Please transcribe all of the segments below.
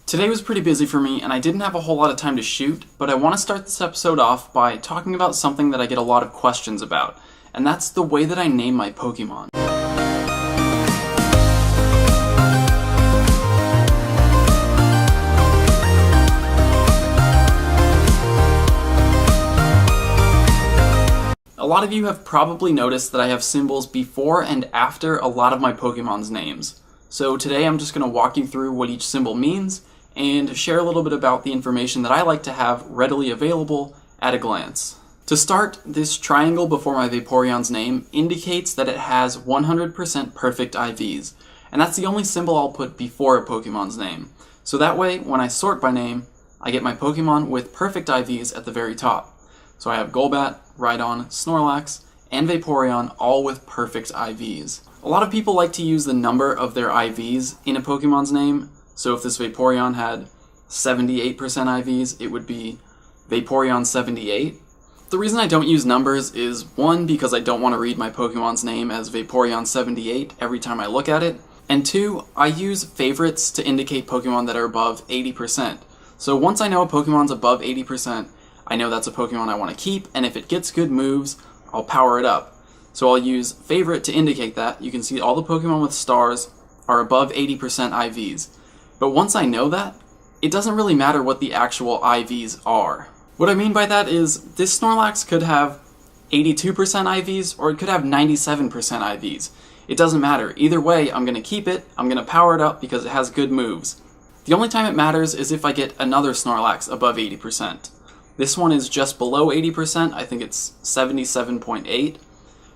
Today was pretty busy for me and I didn't have a whole lot of time to shoot, but I want to start this episode off by talking about something that I get a lot of questions about, and that's the way that I name my Pokemon. A lot of you have probably noticed that I have symbols before and after a lot of my Pokemon's names. So today I'm just going to walk you through what each symbol means and share a little bit about the information that I like to have readily available at a glance. To start, this triangle before my Vaporeon's name indicates that it has 100% perfect IVs, and that's the only symbol I'll put before a Pokemon's name. So that way, when I sort by name, I get my Pokemon with perfect IVs at the very top. So I have Golbat, Rhydon, Snorlax, and Vaporeon all with perfect IVs. A lot of people like to use the number of their IVs in a Pokemon's name. So if this Vaporeon had 78% IVs, it would be Vaporeon 78. The reason I don't use numbers is, one, because I don't want to read my Pokemon's name as Vaporeon 78 every time I look at it, and two, I use favorites to indicate Pokemon that are above 80%. So once I know a Pokemon's above 80%, I know that's a Pokemon I want to keep, and if it gets good moves, I'll power it up. So I'll use favorite to indicate that. You can see all the Pokemon with stars are above 80% IVs. But once I know that, it doesn't really matter what the actual IVs are. What I mean by that is, this Snorlax could have 82% IVs, or it could have 97% IVs. It doesn't matter. Either way, I'm going to keep it, I'm going to power it up because it has good moves. The only time it matters is if I get another Snorlax above 80%. This one is just below 80%, I think it's 77.8.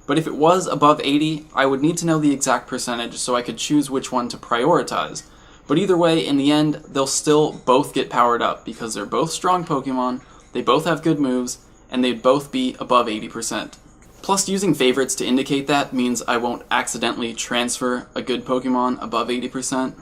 But if it was above 80, I would need to know the exact percentage so I could choose which one to prioritize. But either way, in the end, they'll still both get powered up because they're both strong Pokemon, they both have good moves, and they'd both be above 80%. Plus, using favorites to indicate that means I won't accidentally transfer a good Pokemon above 80%.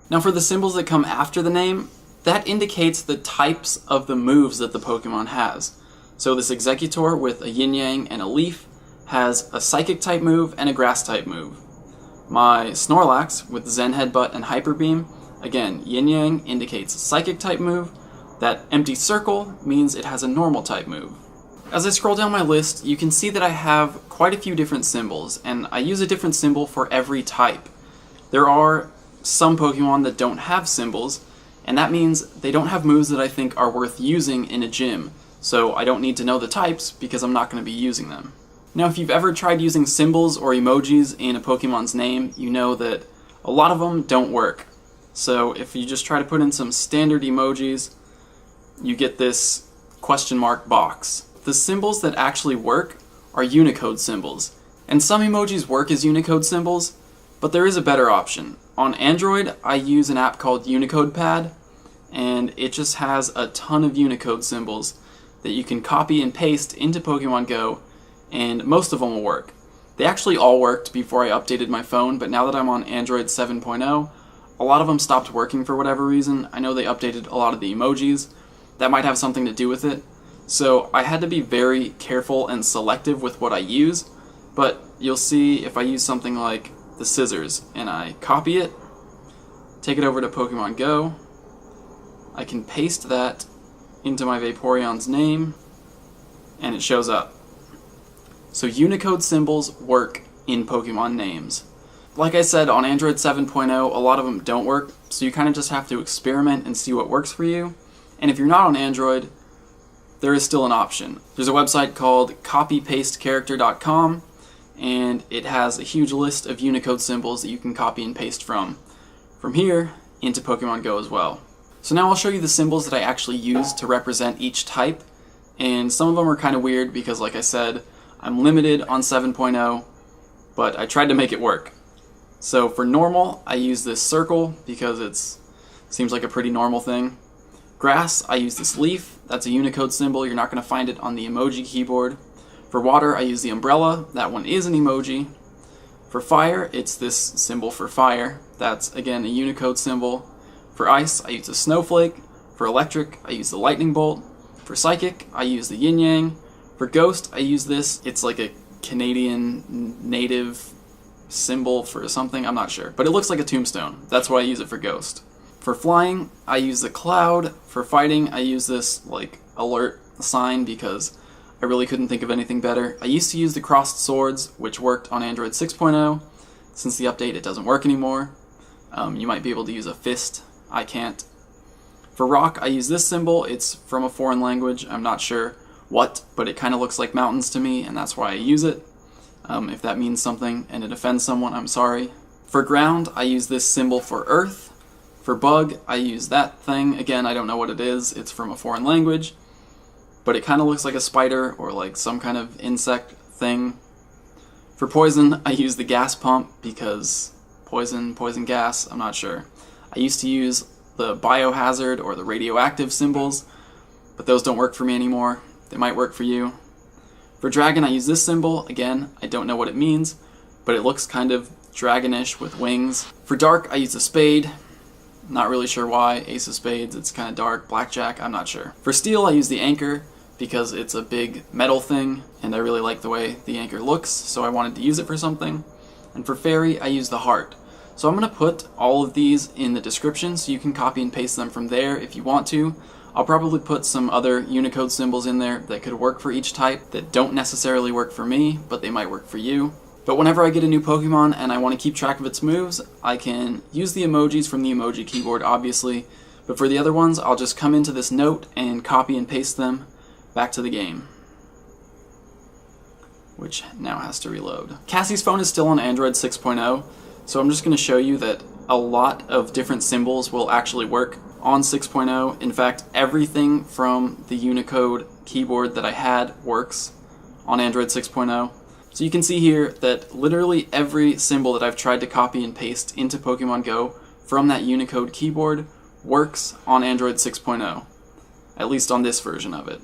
Now for the symbols that come after the name, that indicates the types of the moves that the Pokemon has. So this Executor with a Yin Yang and a Leaf has a Psychic type move and a Grass type move. My Snorlax with Zen Headbutt and Hyper Beam, again, Yin Yang indicates a Psychic type move. That empty circle means it has a normal type move. As I scroll down my list, you can see that I have quite a few different symbols, and I use a different symbol for every type. There are some Pokemon that don't have symbols, and that means they don't have moves that I think are worth using in a gym, so I don't need to know the types because I'm not going to be using them. Now, if you've ever tried using symbols or emojis in a Pokemon's name, you know that a lot of them don't work. So if you just try to put in some standard emojis, you get this question mark box. The symbols that actually work are Unicode symbols, and some emojis work as Unicode symbols, but there is a better option. On Android, I use an app called Unicode Pad, and it just has a ton of Unicode symbols that you can copy and paste into Pokemon Go, and most of them will work. They actually all worked before I updated my phone, but now that I'm on Android 7.0, a lot of them stopped working for whatever reason. I know they updated a lot of the emojis. That might have something to do with it. So I had to be very careful and selective with what I use, but you'll see if I use something like the scissors and I copy it, take it over to Pokemon Go, I can paste that into my Vaporeon's name, and it shows up. So Unicode symbols work in Pokemon names. Like I said, on Android 7.0, a lot of them don't work, so you kind of just have to experiment and see what works for you. And if you're not on Android, there is still an option. There's a website called copypastecharacter.com, and it has a huge list of Unicode symbols that you can copy and paste from here into Pokemon Go as well. So now I'll show you the symbols that I actually use to represent each type, and some of them are kind of weird because, like I said, I'm limited on 7.0, but I tried to make it work. So for normal, I use this circle because it seems like a pretty normal thing. Grass, I use this leaf. That's a Unicode symbol. You're not going to find it on the emoji keyboard. For water, I use the umbrella. That one is an emoji. For fire, it's this symbol for fire. That's, again, a Unicode symbol. For ice, I use a snowflake. For electric, I use the lightning bolt. For psychic, I use the yin yang. For ghost, I use this. It's like a Canadian native symbol for something. I'm not sure. But it looks like a tombstone. That's why I use it for ghost. For flying, I use the cloud. For fighting, I use this like alert sign because I really couldn't think of anything better. I used to use the crossed swords, which worked on Android 6.0. Since the update, it doesn't work anymore. You might be able to use a fist. I can't. For rock, I use this symbol. It's from a foreign language. I'm not sure what, but it kind of looks like mountains to me, and that's why I use it. If that means something and it offends someone, I'm sorry. For ground, I use this symbol for earth. For bug, I use that thing. Again, I don't know what it is. It's from a foreign language, but it kind of looks like a spider or like some kind of insect thing. For poison, I use the gas pump because poison gas, I'm not sure. I used to use the biohazard or the radioactive symbols, but those don't work for me anymore. They might work for you. For dragon, I use this symbol. Again, I don't know what it means, but it looks kind of dragonish with wings. For dark, I use a spade. Not really sure why. Ace of spades, it's kind of dark. Blackjack, I'm not sure. For steel, I use the anchor because it's a big metal thing, and I really like the way the anchor looks, so I wanted to use it for something. And for fairy, I use the heart. So I'm going to put all of these in the description so you can copy and paste them from there if you want to. I'll probably put some other Unicode symbols in there that could work for each type that don't necessarily work for me, but they might work for you. But whenever I get a new Pokemon and I want to keep track of its moves, I can use the emojis from the emoji keyboard, obviously. But for the other ones, I'll just come into this note and copy and paste them back to the game, which now has to reload. Cassie's phone is still on Android 6.0, so I'm just going to show you that a lot of different symbols will actually work on 6.0. In fact, everything from the Unicode keyboard that I had works on Android 6.0. So you can see here that literally every symbol that I've tried to copy and paste into Pokemon Go from that Unicode keyboard works on Android 6.0, at least on this version of it.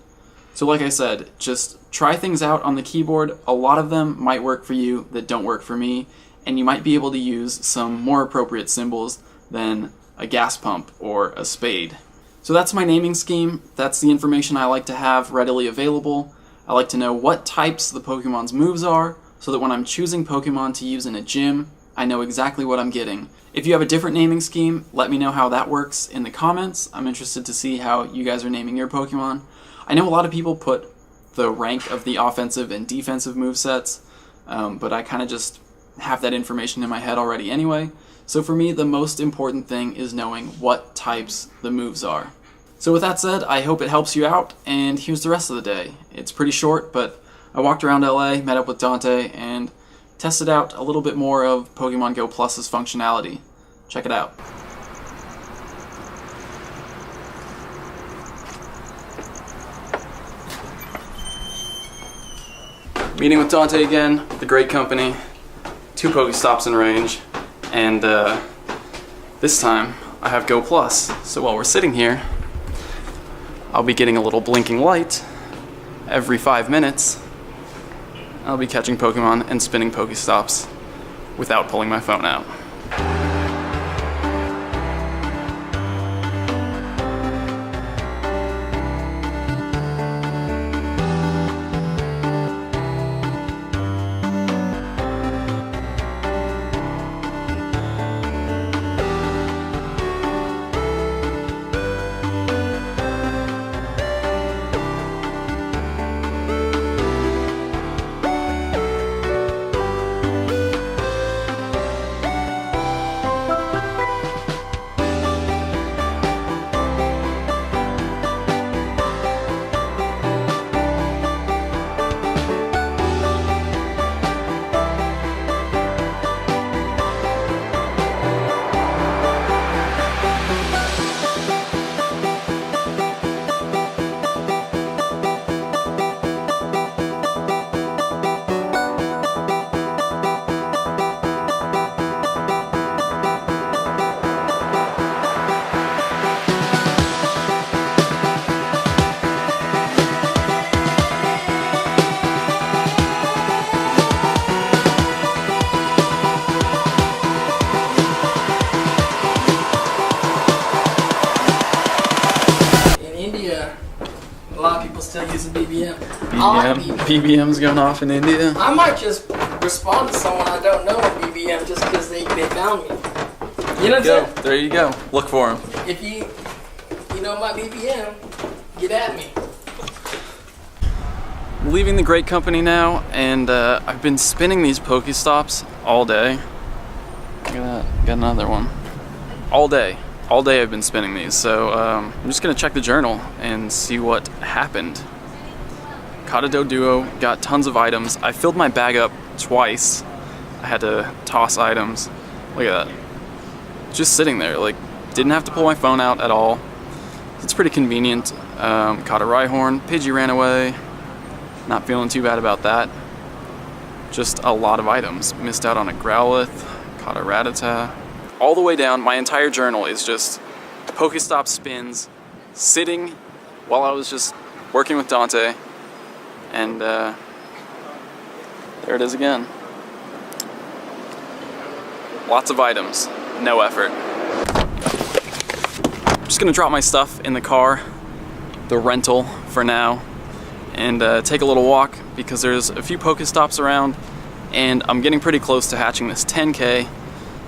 So like I said, just try things out on the keyboard. A lot of them might work for you that don't work for me, and you might be able to use some more appropriate symbols than a gas pump or a spade. So that's my naming scheme. That's the information I like to have readily available. I like to know what types the Pokemon's moves are, so that when I'm choosing Pokemon to use in a gym, I know exactly what I'm getting. If you have a different naming scheme, let me know how that works in the comments. I'm interested to see how you guys are naming your Pokemon. I know a lot of people put the rank of the offensive and defensive movesets, but I kind of just have that information in my head already anyway. So for me, the most important thing is knowing what types the moves are. So with that said, I hope it helps you out, and here's the rest of the day. It's pretty short, but I walked around LA, met up with Dante, and tested out a little bit more of Pokemon Go Plus's functionality. Check it out. Meeting with Dante again, the great company, 2 Pokestops in range, and this time I have Go Plus. So while we're sitting here, I'll be getting a little blinking light every 5 minutes. I'll be catching Pokemon and spinning Pokestops without pulling my phone out. Still using BBM. BBM's going off in India. I might just respond to someone I don't know on BBM just because they found me. You know what I'm saying? There you go. Look for him. If you know my BPM, get at me. Leaving the great company now, and I've been spinning these Pokestops all day. Look at that, got another one. All day I've been spinning these, so I'm just gonna check the journal and see what happened. Caught a Doduo, got tons of items. I filled my bag up twice. I had to toss items. Look at that. Just sitting there, like, didn't have to pull my phone out at all. It's pretty convenient. Caught a Rhyhorn, Pidgey ran away. Not feeling too bad about that. Just a lot of items. Missed out on a Growlithe, caught a Rattata. All the way down, my entire journal is just Pokestop spins, sitting while I was just working with Dante. And there it is again. Lots of items, no effort. I'm just gonna drop my stuff in the car, the rental for now, and take a little walk because there's a few Pokestops around and I'm getting pretty close to hatching this 10K,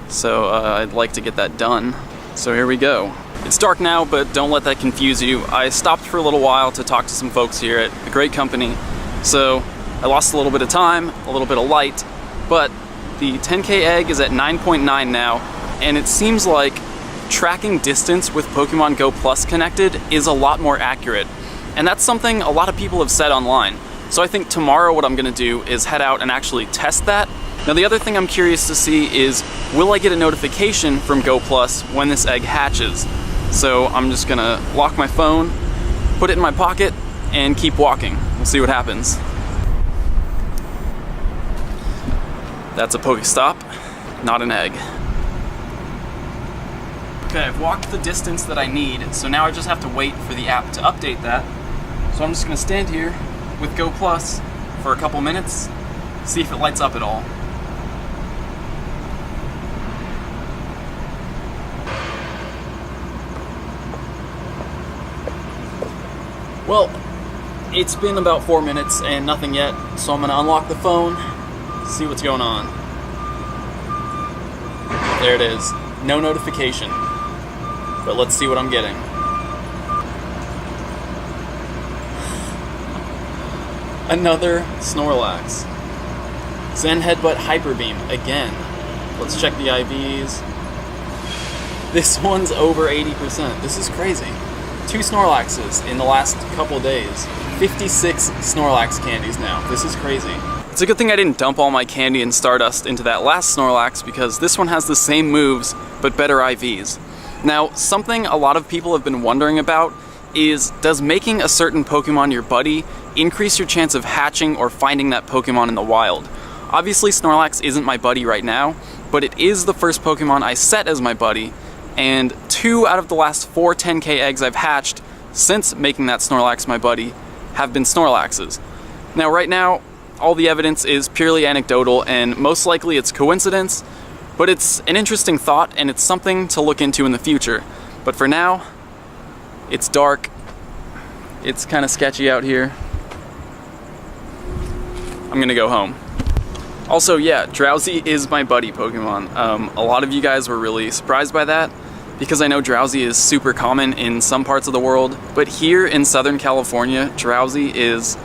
so I'd like to get that done. So here we go. It's dark now, but don't let that confuse you. I stopped for a little while to talk to some folks here at the great company, so I lost a little bit of time, a little bit of light, but the 10K egg is at 9.9 now, and it seems like tracking distance with Pokemon Go Plus connected is a lot more accurate. And that's something a lot of people have said online. So I think tomorrow what I'm gonna do is head out and actually test that. Now the other thing I'm curious to see is, will I get a notification from Go Plus when this egg hatches? So I'm just gonna lock my phone, put it in my pocket, and keep walking. We'll see what happens. That's a Pokestop, not an egg. Okay, I've walked the distance that I need, so now I just have to wait for the app to update that. So I'm just gonna stand here with Go Plus for a couple minutes, see if it lights up at all. Well, it's been about 4 minutes and nothing yet, so I'm gonna unlock the phone, see what's going on. There it is, no notification, but let's see what I'm getting. Another Snorlax. Zen Headbutt Hyper Beam again. Let's check the IVs. This one's over 80%. This is crazy. 2 Snorlaxes in the last couple days. 56 Snorlax candies now. This is crazy. It's a good thing I didn't dump all my candy and Stardust into that last Snorlax because this one has the same moves but better IVs. Now, something a lot of people have been wondering about is, does making a certain Pokemon your buddy increase your chance of hatching or finding that Pokemon in the wild? Obviously Snorlax isn't my buddy right now, but it is the first Pokemon I set as my buddy, and 2 out of the last 4 10K eggs I've hatched since making that Snorlax my buddy have been Snorlaxes. Now right now, all the evidence is purely anecdotal and most likely it's coincidence, but it's an interesting thought and it's something to look into in the future. But for now, it's dark, it's kind of sketchy out here. I'm gonna go home. Also, yeah, Drowsy is my buddy Pokemon. A lot of you guys were really surprised by that because I know Drowsy is super common in some parts of the world, but here in Southern California, Drowsy is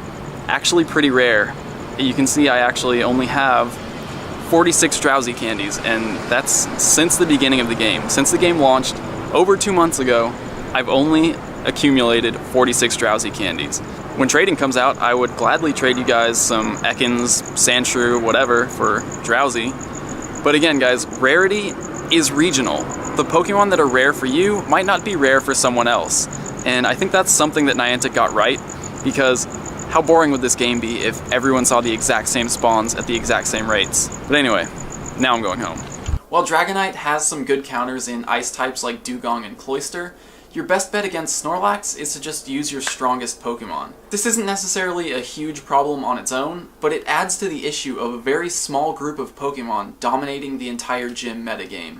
actually pretty rare. You can see I actually only have 46 Drowsy candies, and that's since the beginning of the game. Since the game launched over 2 months ago, I've only accumulated 46 Drowsy candies. When trading comes out, I would gladly trade you guys some Ekans, Sandshrew, whatever for Drowsy. But again guys, rarity is regional. The Pokemon that are rare for you might not be rare for someone else. And I think that's something that Niantic got right, because how boring would this game be if everyone saw the exact same spawns at the exact same rates? But anyway, now I'm going home. While Dragonite has some good counters in ice types like Dugong and Cloyster, your best bet against Snorlax is to just use your strongest Pokemon. This isn't necessarily a huge problem on its own, but it adds to the issue of a very small group of Pokemon dominating the entire gym metagame.